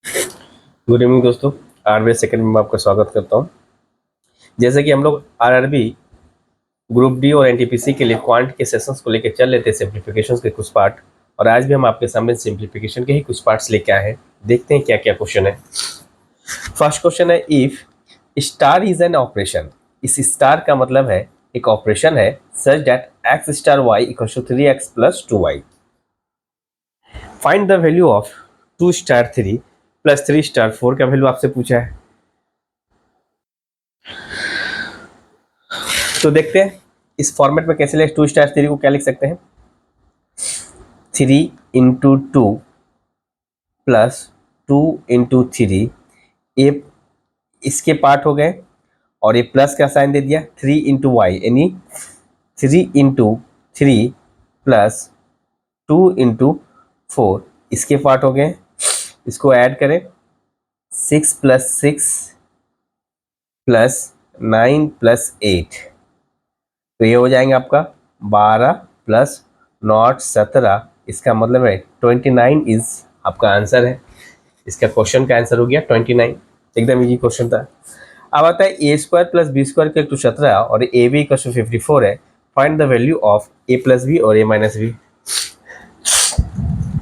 Good evening दोस्तों। RBI second में आपका स्वागत करता हूं। जैसे कि हम लोग आरआरबी ग्रुप डी और एनटीपीसी के लिए क्वांट के सेशंस को लेकर चल लेते हैं, सिंप्लीफिकेशन के कुछ पार्ट। और आज भी हम आपके सामने सिंप्लीफिकेशन के ही कुछ पार्ट्स लेके आए हैं। देखते हैं क्या क्या क्वेश्चन है। फर्स्ट क्वेश्चन है, if star is an operation. इस स्टार का मतलब है एक ऑपरेशन है such that x star y equal to 3x plus 2y। Find the value of 2 star 3 plus 3 star 4 का वैल्यू आपसे पूछा है। तो देखते हैं इस फॉर्मेट में कैसे लिख, 2 स्टार 3 को क्या लिख सकते हैं, 3 इंटू 2 प्लस 2 इंटू 3। ये इसके पार्ट हो गए और ये प्लस का साइन दे दिया, 3 इंटू वाई यानी 3 इंटू 3 प्लस 2 इंटू 4 इसके पार्ट हो गए। इसको ऐड करें, 6 प्लस 6 प्लस 9 प्लस 8, तो ये हो जाएंगे आपका 12 प्लस नॉट 17। इसका मतलब है 29 इज आपका आंसर है। इसका क्वेश्चन का आंसर हो गया 29। एकदम इजी क्वेश्चन था। अब आता है A square plus B square का 17 और ए बी का 54 है। Find the value of A plus B और ए माइनस बी।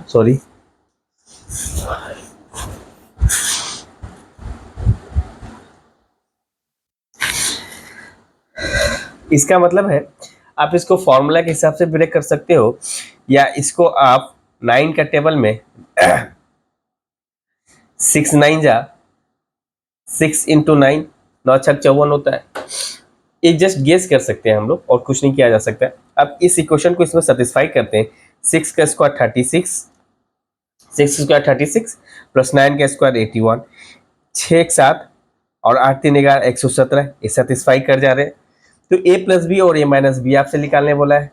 सॉरी, इसका मतलब है आप इसको फॉर्मूला के हिसाब से ब्रेक कर सकते हो, या इसको आप 9 का टेबल में 6 9 जा 6 इंटू 9, 9 छक 54 होता है। ये जस्ट गेस कर सकते हैं हम लोग और कुछ नहीं किया जा सकता। अब इस इक्वेशन को इसमें सेटिस्फाई करते हैं। 6 का स्क्वायर 36, 6 स्क्वायर 36 प्लस 9 का स्क्वायर 81, 6 एक 7 और 8 3 11 117, ये सेटिस्फाई कर जा रहे हैं। तो ए प्लस बी और ए माइनस बी आपसे निकालने बोला है।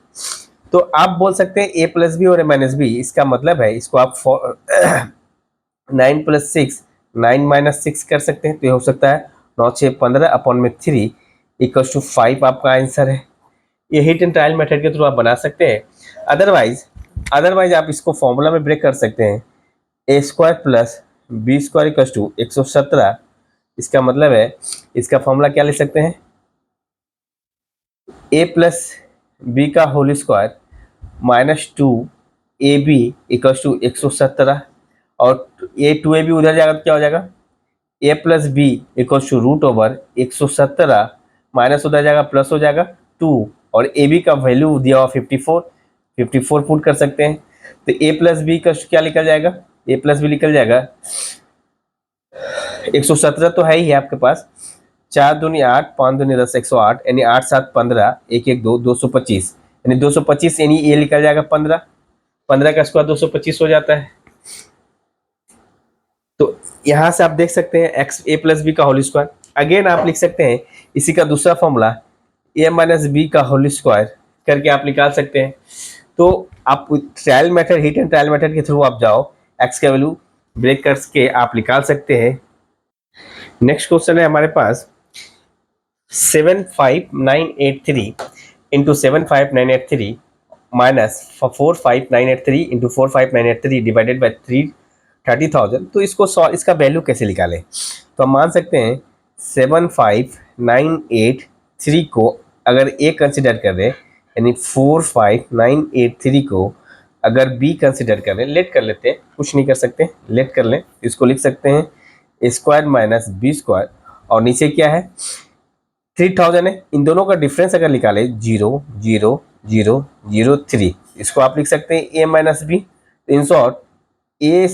तो आप बोल सकते हैं ए प्लस बी और ए माइनस बी, इसका मतलब है इसको आप 9 प्लस 6 9 माइनस 6 कर सकते हैं। तो ये हो सकता है 9 6 15 अपॉन में 3 इक्वल टू 5 आपका आंसर है। ये हिट एंड ट्रायल मेथड के थ्रू आप बना सकते हैं। अदरवाइज आप इसको फॉर्मूला में ब्रेक कर सकते हैं। A square plus B square equal to 117। इसका मतलब है इसका फॉर्मूला क्या ले सकते हैं, ए प्लस बी का whole square minus 2 A B equal to 117, और ए 2ab उधर जाएगा तो क्या हो जाएगा, A plus B equal to root over 117 minus उधर जाएगा प्लस हो जाएगा 2, और ए बी का वैल्यू दिया हुआ 54 पुट कर सकते हैं। तो ए प्लस बी का क्या निकल जाएगा, ए प्लस बी निकल जाएगा 117 तो है ही है आपके पास, 4 दूनी 8 5 दूनी 10 108 यानी 8 7 15 1 1 2 225 यानी 225 यानी ये निकल जाएगा 15, 15 का स्क्वायर 225 हो जाता है। तो यहां से आप देख सकते हैं एक्स ए प्लस बी का होल स्क्वायर। अगेन आप लिख सकते हैं इसी का दूसरा फॉर्मूला ए माइनस बी का होल स्क्वायर करके आप निकाल सकते हैं। तो आप trial method, hit and trial method के थ्रू आप जाओ, एक्स का वैल्यू ब्रेक करके आप निकाल सकते हैं। नेक्स्ट क्वेश्चन है हमारे पास 75983 into 75983 minus 45983 into 45983 divided by 30,000। तो इसका वैल्यू कैसे निकालें। तो हम मान सकते हैं 75983 को अगर ए कंसिडर कर रहे यानी 45983 को अगर बी कंसिडर कर रहे, लेट कर लेते हैं, कुछ नहीं कर सकते, लेट कर लें। इसको लिख सकते हैं A square minus B square, और नीचे क्या है 3000 है। इन दोनों का डिफरेंस अगर निकाले 0 0 0 0 3, इसको आप लिख सकते हैं A minus B. In short A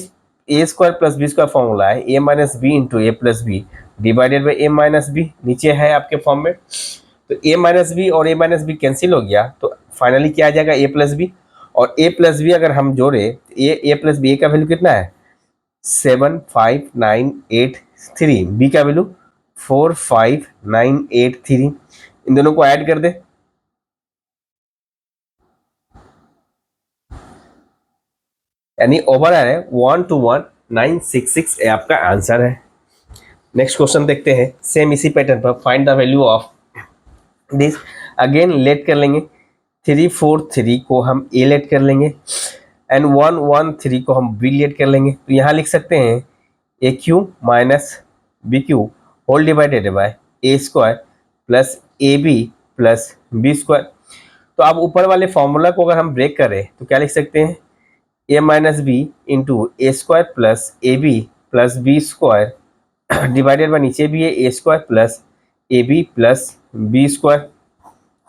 square plus B square formula है A minus B into A plus B divided by A minus B, नीचे है आपके फॉर्म में। तो ए माइनस बी और ए माइनस बी कैंसिल हो गया, तो फाइनली क्या आ जाएगा ए प्लस बी, और ए प्लस बी अगर हम जोड़े ए प्लस बी, ए का वैल्यू कितना है 75983, बी का वैल्यू 45983, इन दोनों को ऐड कर दे, यानी ओवर आ रहा है 121,966 आपका आंसर है। नेक्स्ट क्वेश्चन देखते हैं सेम इसी पैटर्न पर। Find the value of this. Again let कर लेंगे, 343 को हम ए लेट कर लेंगे एंड 113 को हम बी लेट कर लेंगे। तो यहाँ लिख सकते हैं A cube minus B cube whole divided by A square plus A B plus B square. तो अब ऊपर वाले फॉर्मूला को अगर हम ब्रेक करें तो क्या लिख सकते हैं, A minus B into A square plus A B plus B square divided by नीचे भी है A square plus A B plus B square.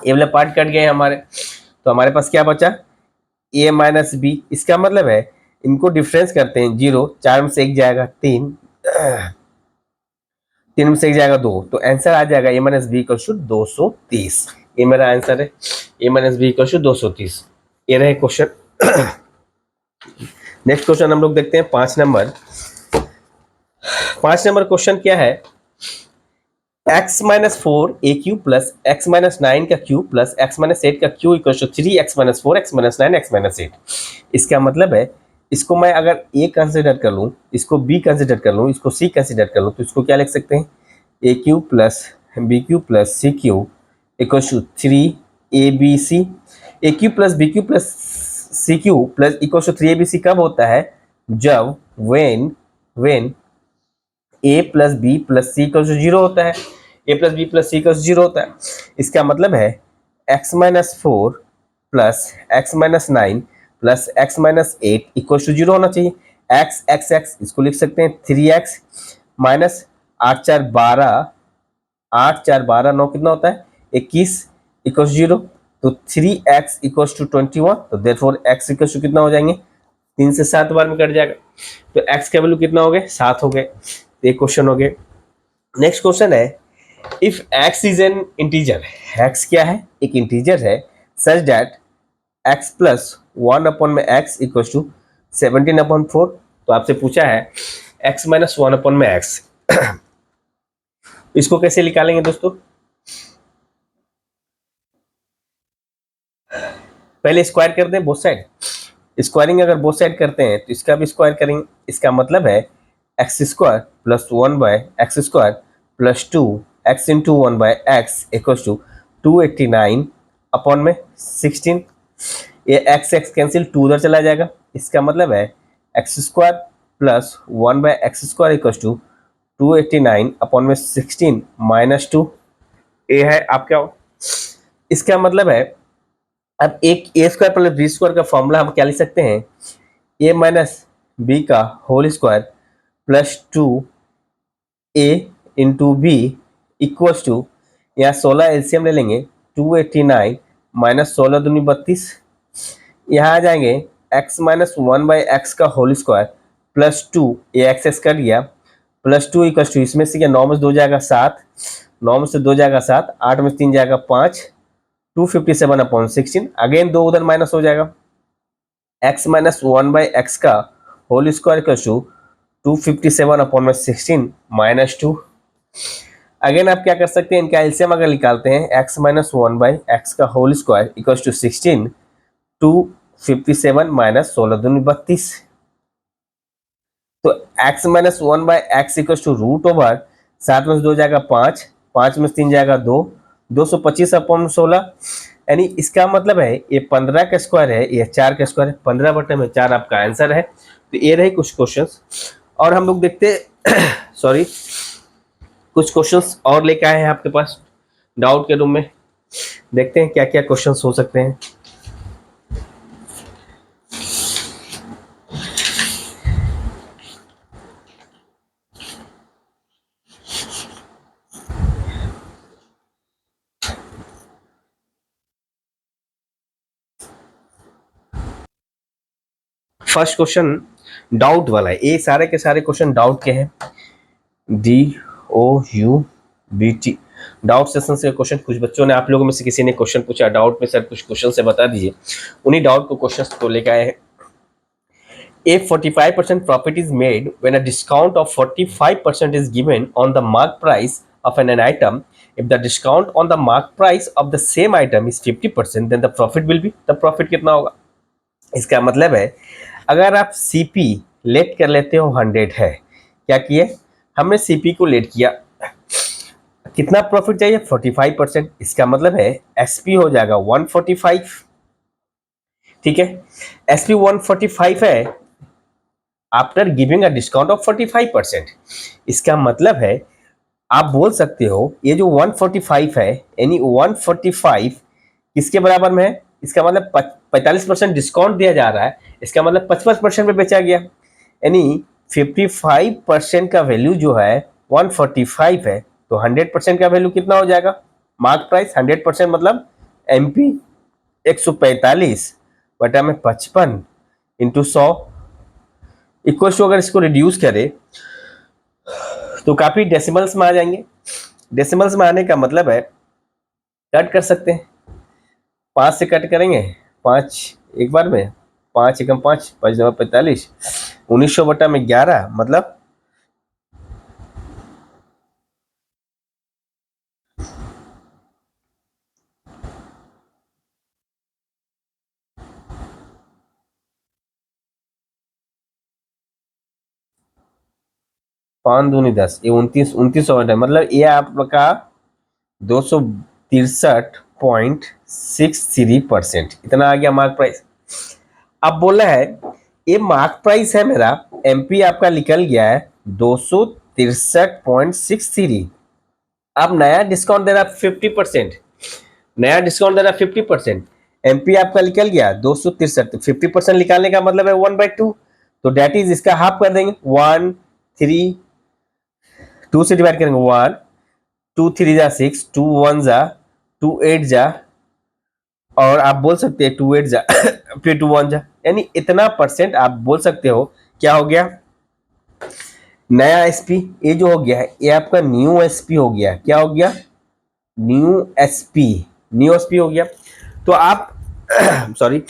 ये वाला पार्ट कट गए हमारे, तो हमारे पास क्या बचा, ए माइनस बी। इसका मतलब है इनको डिफरेंस करते हैं, 0 4 में से 1 जाएगा 3, 3 में से 1 जाएगा 2, तो आंसर आ जाएगा ए माइनस बी इक्वल टू 230। ये मेरा आंसर है, A minus B equal to 230। ये रहे क्वेश्चन। नेक्स्ट क्वेश्चन हम लोग देखते हैं 5 नंबर। 5 नंबर क्वेश्चन क्या है, x माइनस 4 ए क्यू प्लस एक्स माइनस 9 का क्यू प्लस एक्स माइनस 8 का cube equal to 3x minus 4 x minus 9 x minus 8। इसका मतलब है इसको मैं अगर a कंसिडर कर लूँ, इसको b कंसिडर कर लूँ, इसको c कंसिडर कर लूँ, तो इसको क्या लिख सकते हैं, A cube plus B cube plus C cube equal to 3abc। A cube plus B cube plus C cube plus equal to 3abc कब होता है, जब when A plus B plus C equal to 0 होता है, A plus B plus C equal to 0 होता है। इसका मतलब है X minus 4 plus x minus 9 plus x minus 8 equal to 0 होना चाहिए। एक्स एक्स एक्स इसको लिख सकते हैं 3x माइनस 8 4 12, 8 4 12 9 कितना होता है 21 इक्वल टू 0, तो 3x इक्वल टू 21, तो देयरफॉर x इक्वल टू कितना हो जाएंगे, 3 से 7 बार में कट जाएगा, तो x का वैल्यू कितना हो गए 7 हो गए। एक क्वेश्चन हो गए। नेक्स्ट क्वेश्चन है, if x is an integer, x क्या है, एक इंटीजर है, such that x plus 1 upon में x इक्वल टू 17 अपॉन 4। तो आपसे पूछा है x माइनस 1 अपॉन में x, इसको कैसे निकालेंगे दोस्तों, पहले स्क्वायर कर दें बोथ साइड। स्क्वायरिंग अगर बोथ साइड करते हैं तो इसका भी स्क्वायर करेंगे। इसका मतलब है x square plus 1 by x square plus 2 x into 1 by x equal to 289 upon में 16। ये एक्स एक्स कैंसिल, 2 उधर चला जाएगा। इसका मतलब है x square plus 1 by x square equal to 289 upon में 16 माइनस 2। ये है आपका, इसका मतलब है अब एक A square plus B square का फॉर्मूला हम क्या लिख सकते हैं, ए माइनस बी का whole square plus 2a into B equals to, यहाँ 16 एलसीएम ले लेंगे, 289 माइनस 16 दूनी 32, यहाँ आ जाएंगे x माइनस 1 बाई एक्स का होल स्क्वायर प्लस 2 ए एक्स एक्स कर दिया प्लस 2 इक्वल्स टू, इसमें से क्या 9 में से 2 जाएगा 7, 9 में से 2 जाएगा 7, 8 में से 3 जाएगा 5, 257 अपॉन 16, अगेन 2 उधर माइनस हो जाएगा, x माइनस 1 बाई एक्स का whole square equals to 257 upon में 16 माइनस 2। अगेन आप क्या कर सकते हैं, इनका एलसीएम अगर निकालते हैं, x माइनस 1 बाई एक्स का whole square equals to 16, 257 minus 16 दूनी 32, तो x minus 1 by x equals to root over 7 में से 2 जाएगा 5, 5 में से 3 जाएगा 2, 225 अपॉन 16, यानी इसका मतलब है ये 15 का स्क्वायर है, ये 4 का स्क्वायर है, 15 बटे में 4 आपका आंसर है। तो ये रहे कुछ क्वेश्चंस, और हम लोग देखते सॉरी कुछ क्वेश्चंस और लेके आए हैं आपके पास डाउट के रूम में, देखते हैं क्या क्या क्वेश्चंस हो सकते हैं। फर्स्ट क्वेश्चन डाउट वाला है, ये सारे के सारे क्वेश्चन डाउट के हैं, DOUBT डाउट सेशन से क्वेश्चन। कुछ बच्चों ने, आप लोगों में से किसी ने क्वेश्चन पूछा डाउट में, सर कुछ क्वेश्चन से बता दीजिए, उन्हीं डाउट को क्वेश्चन को लेकर आए हैं। If 45% profit is made when a discount of 45% is given on the mark price of an item, if the discount on the mark price of the same item is 50%, then the profit will be, the profit कितना होगा। इसका मतलब है अगर आप CP late कर लेते हो 100 है, क्या किए हमने CP को लेट किया, कितना प्रॉफिट चाहिए 45%, इसका मतलब है SP हो जाएगा 145, ठीक है। SP 145 है after giving a discount of 45%। इसका मतलब है आप बोल सकते हो ये जो 145 है, यानी 145 किसके बराबर में है? इसका मतलब 45% डिस्काउंट दिया जा रहा है, इसका मतलब 55% में बेचा गया, यानी 55% का वैल्यू जो है 145 है, तो 100% का वैल्यू कितना हो जाएगा? मार्क प्राइस 100% मतलब एमपी 145 बटा में 55 इंटू 100 इक्वल टू, अगर इसको रिड्यूस करें तो काफी डेसिमल्स में आ जाएंगे। डेसिमल्स में आने का मतलब है कट कर सकते हैं, 5 से कट करेंगे, 5 एक बार में, 5 एकम 5, 5 जमा 45, 1900 बटा में 11 मतलब 5 दूनी 10, ये 2900 बटा, मतलब ये आपका 263.63%, इतना आ गया मार्क प्राइस। अब बोला है ये मार्क प्राइस है मेरा, एमपी आपका निकल गया है 263.63। अब नया डिस्काउंट दे रहा है 50%, नया डिस्काउंट दे रहा है 50%, एमपी आपका निकल गया 263, 50% निकालने का मतलब है 1/2, तो डेट इज इसका हाफ कर देंगे, 1 3 2 से डिवाइड करेंगे, 1 2 3 जा 6, 2 1 जा 2 8 जा, और आप बोल सकते हैं 2 8 जा फिर 2 1 जा, यानी इतना परसेंट आप बोल सकते हो। क्या हो गया? नया एसपी, ये जो हो गया है ये आपका न्यू एसपी हो गया। क्या हो गया? न्यू एसपी, न्यू एसपी हो गया। तो आप सॉरी,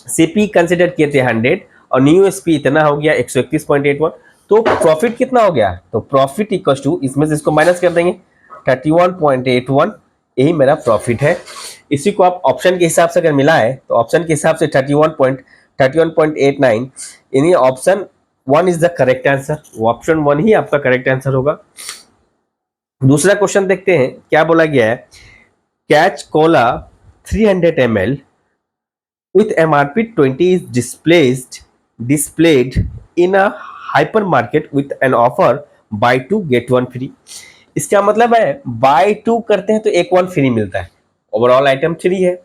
सीपी कंसिडर किए थे 100 और न्यू एसपी इतना हो गया 131.81, तो प्रॉफिट कितना हो गया? तो प्रॉफिट इक्वल टू, इसमें से इसको माइनस कर देंगे, 31.81, यही मेरा प्रॉफिट है। इसी को आप ऑप्शन के हिसाब से अगर मिला है तो ऑप्शन के हिसाब से 31.89, यानी option 1 is the correct answer, option 1 ही आपका करेक्ट आंसर होगा। दूसरा क्वेश्चन देखते हैं क्या बोला गया है। Catch Cola 300 ml with MRP 20 is displayed in a hypermarket with an offer buy 2 get 1 free। इसका मतलब है बाय 2 करते हैं तो एक 1 फ्री मिलता है। ओवरऑल आइटम 3 है,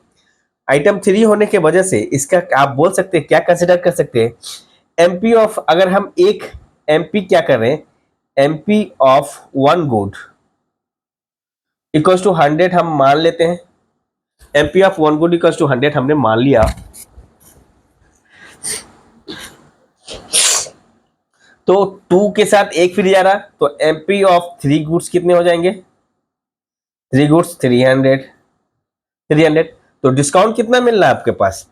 आइटम 3 होने के वजह से इसका आप बोल सकते हैं, क्या कंसिडर कर सकते हैं, एमपी ऑफ, अगर हम एक एमपी क्या कर रहे हैं, MP of 1 good equals to 100 हम मान लेते हैं, MP of 1 good equals to 100 हमने मान लिया, तो 2 के साथ एक फ्री जा रहा, तो एमपी ऑफ 3 गुड्स कितने हो जाएंगे, 3 गुड्स 300, तो डिस्काउंट कितना मिल रहा है आपके पास,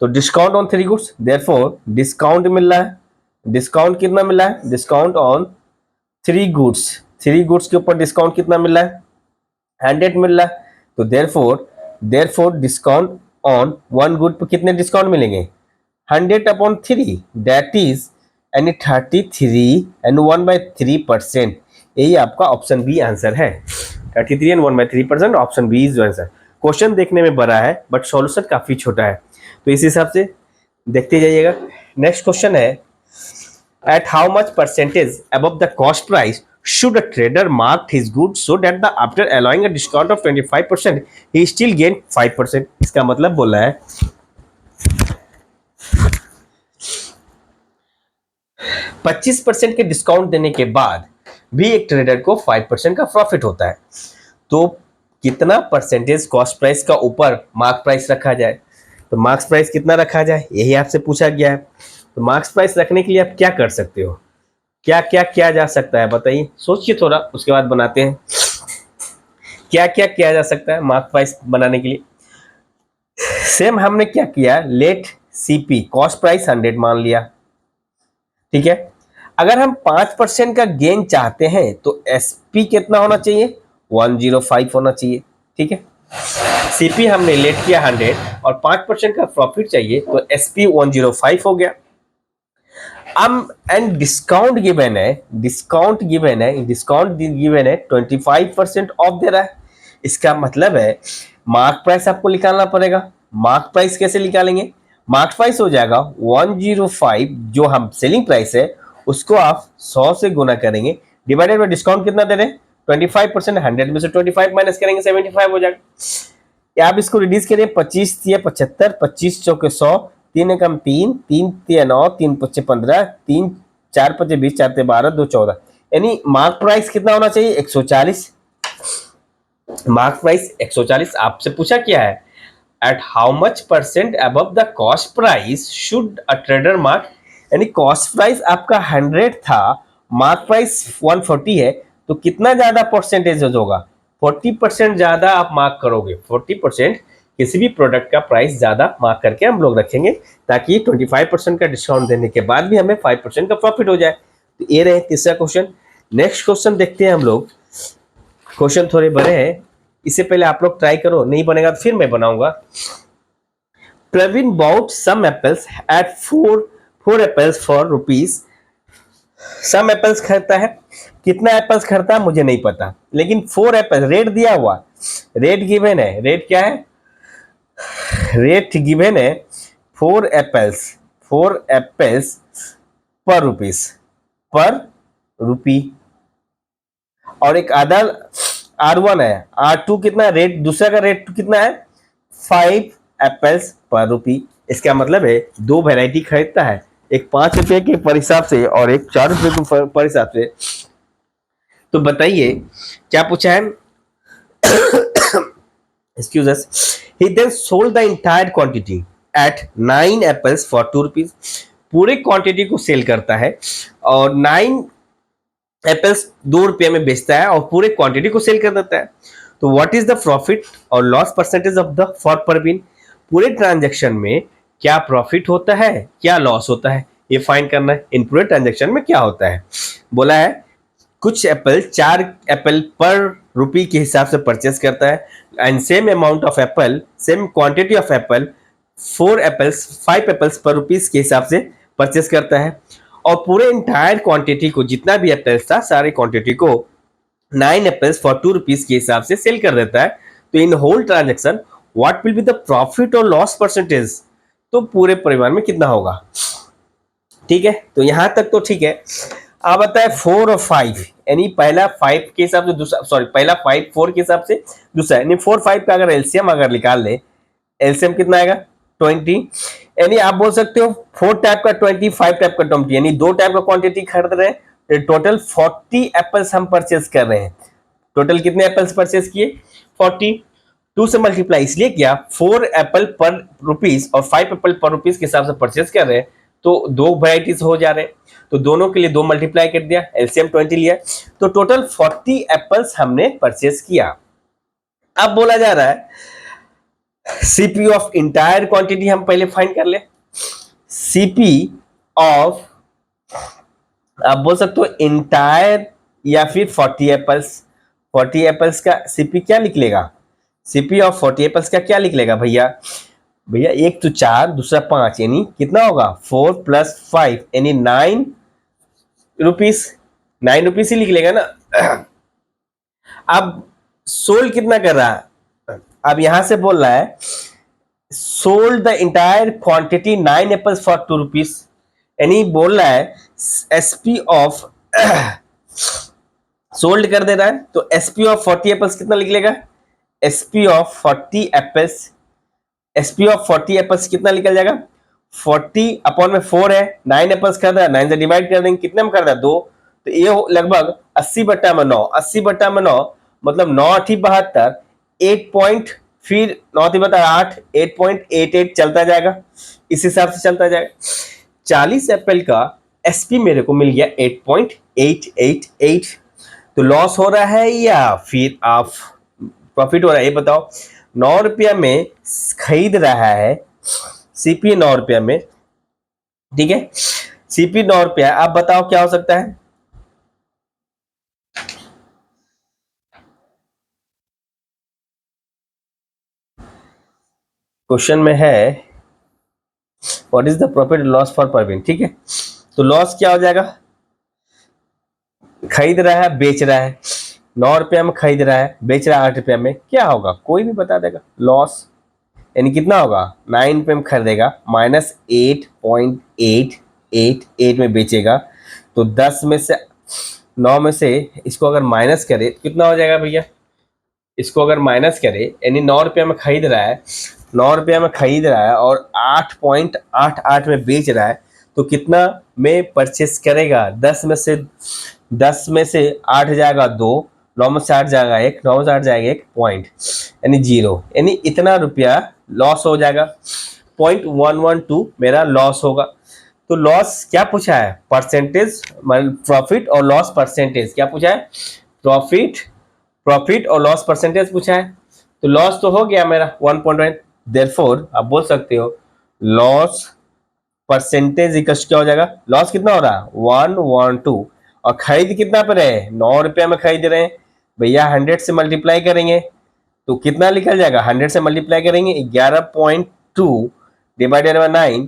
तो discount on 3 goods, therefore discount मिल रहा है, डिस्काउंट कितना मिल रहा है, डिस्काउंट ऑन 3 गुड्स, 3 गुड्स के ऊपर डिस्काउंट कितना मिल रहा है, 100 मिल रहा है, तो देयरफॉर डिस्काउंट ऑन 1 गुड पर कितने डिस्काउंट मिलेंगे, 100/3, दैट इज यानी 33 एंड 1/3%, यही आपका ऑप्शन बी आंसर है। 33 and 1/3%, option B is answer. Question देखने में बड़ा है बट सॉल्यूशन काफी छोटा है, तो इस हिसाब से देखते जाइएगा। नेक्स्ट क्वेश्चन है, at how much percentage above the cost price should a trader mark his goods so that the after allowing a discount of 25% he still gain 5%। इसका मतलब बोला है 25% के डिस्काउंट देने के बाद भी एक ट्रेडर को 5% का प्रॉफिट होता है, तो कितना परसेंटेज कॉस्ट प्राइस का ऊपर मार्क प्राइस रखा जाए, तो मार्क्स प्राइस कितना रखा जाए यही आपसे पूछा गया है। तो मार्क्स प्राइस रखने के लिए आप क्या कर सकते हो, क्या क्या किया जा सकता है बताइए, सोचिए थोड़ा, उसके बाद बनाते हैं। क्या क्या किया जा सकता है मार्क प्राइस बनाने के लिए। सेम हमने क्या किया, लेट सीपी कॉस्ट प्राइस 100 मान लिया, ठीक है। अगर हम 5% का गेन चाहते हैं तो एसपी कितना होना चाहिए, 105 होना चाहिए, ठीक है। सीपी हमने लेट किया 100 और 5% का प्रॉफिट चाहिए, तो एसपी 105 हो गया। एंड डिस्काउंट गिवन है, डिस्काउंट गिवन है 25% ऑफ दे रहा है। इसका मतलब है मार्क प्राइस आपको निकालना पड़ेगा। मार्क प्राइस कैसे निकालेंगे, मार्केट प्राइस हो जाएगा 105, जो हम सेलिंग प्राइस है उसको आप 100 से गुना करेंगे, डिवाइडेड बाय डिस्काउंट कितना दे रहे हैं 25%, 100 में से 25 माइनस करेंगे 75 हो जाएगा। या आप इसको रिड्यूस करिए, 25 या 75, 25 चौके 100, 3 एकम 3, 3 तिया 9, 3 पच्चे 15, 3 4 पच्चे 20, 4 ते 12, 2 14, यानी मार्क प्राइस कितना होना चाहिए 140। मार्क प्राइस 140 आपसे पूछा क्या है, at how much percent above the cost price should a trader mark, यानी कॉस्ट प्राइस आपका 100 था, मार्क प्राइस 140 है, तो कितना ज्यादा परसेंटेज होगा 40% ज्यादा आप मार्क करोगे। 40% किसी भी प्रोडक्ट का प्राइस ज्यादा मार्क करके हम लोग रखेंगे, ताकि 25% का डिस्काउंट देने के बाद भी हमें 5% का प्रॉफिट हो जाए। तो ये रहे तीसरा क्वेश्चन। नेक्स्ट क्वेश्चन देखते हैं हम लोग। क्वेश्चन थोड़े बड़े हैं, इससे पहले आप लोग ट्राई करो, नहीं बनेगा तो फिर मैं बनाऊंगा। Praveen bought some apples at four apples for rupees. Some apples खरीदता है, कितना एप्पल्स खरीदता है मुझे नहीं पता, लेकिन 4 एप्पल रेट दिया हुआ, रेट गिवन है, रेट क्या है, रेट गिवन है 4 एप्पल्स पर रुपीस, पर रुपी। और एक अदर R1 है, R2 कितना रेट, दूसरा का रेट कितना है 5 एप्पल्स पर रुपी। इसका मतलब है दो वेराइटी खरीदता है, एक 5 रुपए के पर हिसाब से और एक 4 रुपए के पर हिसाब से। तो बताइए क्या पूछा है, excuse us, he then sold the entire quantity at 9 apples for 2 rupees। पूरे क्वांटिटी को सेल करता है और 9 एप्पल्स 2 रुपये में बेचता है और पूरे क्वांटिटी को सेल कर देता है। तो व्हाट इज द प्रॉफिट और loss percentage of the for Parveen, पूरे ट्रांजैक्शन में क्या प्रॉफिट होता है क्या लॉस होता है, ये फाइंड करना है। इन पूरे ट्रांजैक्शन में क्या होता है, बोला है कुछ एप्पल 4 एप्पल पर रुपी के हिसाब से परचेस करता है, and same amount of Apple, same quantity of Apple 5 apples पर रुपीस के हिसाब से परचेस करता है। और पूरे इंटायर क्वांटिटी को, जितना भी एप्पल्स था सारे क्वांटिटी को 9 एप्पल्स फॉर 2 रुपीस के हिसाब से सेल कर देता है। तो in whole transaction what will be the profit और लॉस परसेंटेज, तो पूरे परिवार में कितना होगा। ठीक है, तो यहां तक तो ठीक है। अब आता है 4 और 5, यानी पहला 5 के हिसाब से दूसरा, सॉरी पहला 5 4 के हिसाब से दूसरा, यानी 4 5 का अगर एलसीएम अगर निकाल ले, एलसीएम कितना आएगा 20, यानी आप बोल सकते हो 4 टाइप का 20, 5 टाइप का 20, यानी 2 टाइप का क्वांटिटी खरीद रहे हैं। तो टोटल 40 एप्पल्स हम परचेस कर रहे हैं। टोटल कितने एप्पल्स परचेस किए 40, 2 से मल्टीप्लाई इसलिए किया 4 एप्पल पर रुपीस और 5 एप्पल पर रुपीस के हिसाब से परचेस कर रहे हैं, तो दो वेराइटीज हो जा रहे हैं, तो दोनों के लिए 2 मल्टीप्लाई कर दिया, एलसीएम 20 लिया, तो टोटल 40 एप्पल्स हमने परचेस किया। अब बोला जा रहा है सीपी ऑफ इंटायर क्वांटिटी हम पहले फाइंड कर ले। सीपी ऑफ, आप बोल सकते हो इंटायर या फिर 40 एप्पल्स, 40 एप्पल्स का सीपी क्या लिख लेगा, सीपी ऑफ 40 एप्पल्स का क्या लिख लेगा भैया, भैया एक तो 4 दूसरा 5, यानी कितना होगा 4 + 5 यानी 9 रुपीस, 9 रुपीस ही लिख लेगा ना। अब सोल्ड कितना कर रहा है, अब यहां से बोल रहा है sold the entire quantity 9 apples for 2 rupees, यानी बोल रहा है एसपी ऑफ सोल्ड कर दे रहा है, तो एसपी ऑफ 40 एप्पल्स कितना लिख लेगा, SP of 40 apples, SP of 40 apples कितना निकल जाएगा 40 अपॉन में 4 है, 9 एप्पल्स कर रहा है, 9 से डिवाइड कर देंगे कितने में कर रहा है 2, तो ये लगभग 80/9, 80/9 मतलब 9 8 72, 8 पॉइंट, फिर 9 3 8, 8.88 चलता जाएगा, इस हिसाब से चलता जाएगा। 40 एप्पल का एसपी मेरे को मिल गया 8.888, तो लॉस हो रहा है या फिर आप प्रॉफिट हो रहा है, ये बताओ। 9 रुपया में खरीद रहा है, सीपी 9 रुपया में, ठीक है, सीपी 9 रुपया, आप बताओ क्या हो सकता है। क्वेश्चन में है what is the profit loss for Parveen, ठीक है, तो लॉस क्या हो जाएगा, खरीद रहा है बेच रहा है, 9 रुपया में खरीद रहा है बेच रहा है 8 रुपया में, क्या होगा कोई भी बता देगा लॉस, यानी कितना होगा, 9 पे हम खरीदेगा, -8.888 में बेचेगा, तो 10 में से 9 में से इसको अगर माइनस करे तो कितना हो जाएगा भैया, इसको अगर माइनस करे यानी 9 रुपया में खरीद रहा है, 9 रुपया में खरीद रहा है और 8.88 में बेच रहा है, तो कितना में परचेस करेगा, 10 में से 8 जाएगा 2, 9 में से 8 जाएगा 1, 9 में से 8 जाएगा 1 पॉइंट, यानी 0, यानी इतना रुपया लॉस हो जाएगा, 0.112 मेरा लॉस होगा। तो लॉस क्या पूछा है, परसेंटेज, प्रॉफिट और लॉस परसेंटेज, क्या पूछा है, प्रॉफिट और लॉस परसेंटेज पूछा है। तो लॉस तो हो गया मेरा 1.1, देयरफॉर आप बोल सकते हो लॉस परसेंटेज इक्वल क्या हो जाएगा, लॉस कितना हो रहा है 112, और खरीद कितना पर है, 9 रुपया में खरीद रहे हैं भैया, 100 से मल्टीप्लाई करेंगे तो कितना निकल जाएगा, 100 से मल्टीप्लाई करेंगे 11.2 डिवाइडेड बाय 9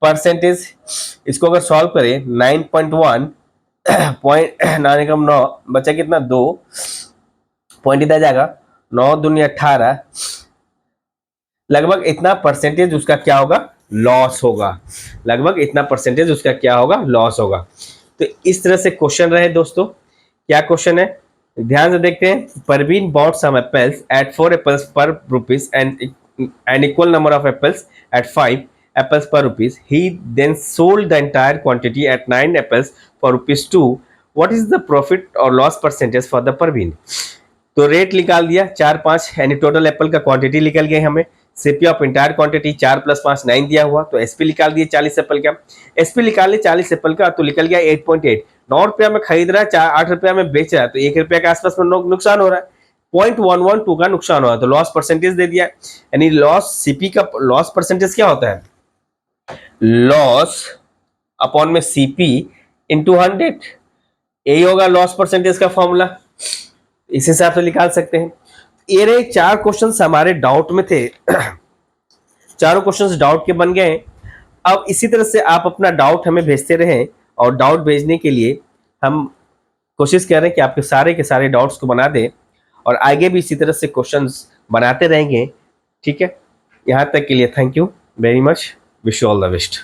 परसेंटेज, इसको अगर सॉल्व करें 9.1 पॉइंट 9 बचा कितना 2 पॉइंट इधर जाएगा, 9 दूनी 18, लगभग इतना परसेंटेज उसका क्या होगा, लॉस होगा, लगभग इतना परसेंटेज उसका क्या होगा, लॉस होगा। तो इस तरह से क्वेश्चन रहे दोस्तों। क्या क्वेश्चन है, ध्यान से देखते हैं। Parveen bought some apples at 4 apples per rupees and an equal number of apples at 5 apples per rupees. He then sold the entire quantity at 9 apples for rupees 2. What is the profit or loss percentage for the Parveen? तो rate निकाल दिया 4-5, यानी total Apple का quantity निकल गया हमें, CP of entire quantity 4 + 5 9 दिया हुआ, तो एसपी निकाल दिए 40 एप्पल का, एसपी निकाल लिया 40 एप्पल का, तो निकल गया 8.8, 9 रुपया में खरीद रहा है, 8 रुपया में बेच रहा है, तो 1 रुपया के आसपास में नुकसान हो रहा है, 0.112 का नुकसान हो रहा है, तो लॉस परसेंटेज दे दिया, यानी लॉस सीपी का लॉस परसेंटेज क्या होता है, लॉस अपॉन में सीपी इंटू 100, यही होगा लॉस परसेंटेज का फॉर्मूला, इस हिसाब से निकाल सकते हैं। ये रहे 4 क्वेश्चंस हमारे डाउट में थे, चारों क्वेश्चंस डाउट के बन गए। अब इसी तरह से आप अपना डाउट हमें भेजते रहें, और डाउट भेजने के लिए हम कोशिश कर रहे हैं कि आपके सारे के सारे डाउट्स को बना दें, और आगे भी इसी तरह से क्वेश्चंस बनाते रहेंगे। ठीक है, यहाँ तक के लिए thank you very much, wish you all the best.